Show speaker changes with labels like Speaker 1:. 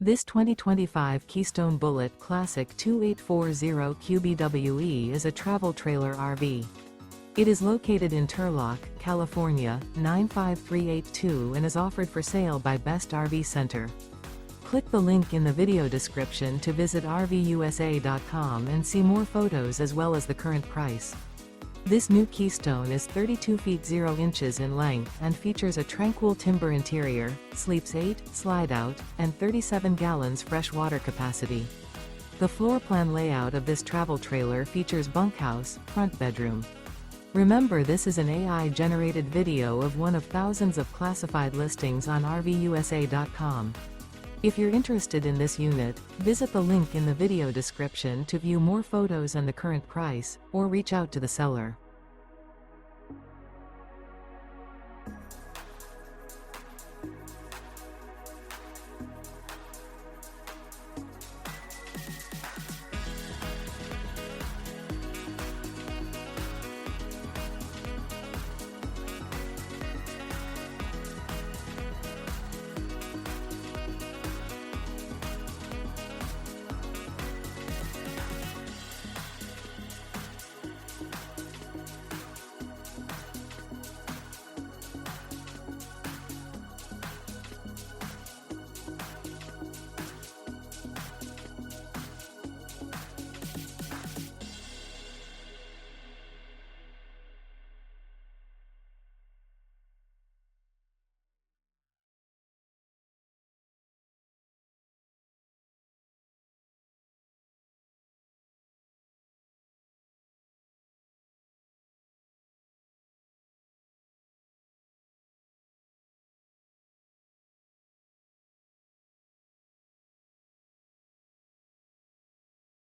Speaker 1: This 2025 Keystone Bullet Classic 2840 QBWE is a travel trailer RV. It is located in Turlock, California, 95382 and is offered for sale by Best RV Center. Click the link in the video description to visit RVUSA.com and see more photos as well as the current price. This new Keystone is 32 feet 0 inches in length and features a Tranquil Timber interior, sleeps 8, Slideout, and 37 gallons fresh water capacity. The floor plan layout of this travel trailer features bunkhouse, front bedroom. Remember, this is an AI-generated video of one of thousands of classified listings on RVUSA.com. If you're interested in this unit, visit the link in the video description to view more photos and the current price, or reach out to the seller.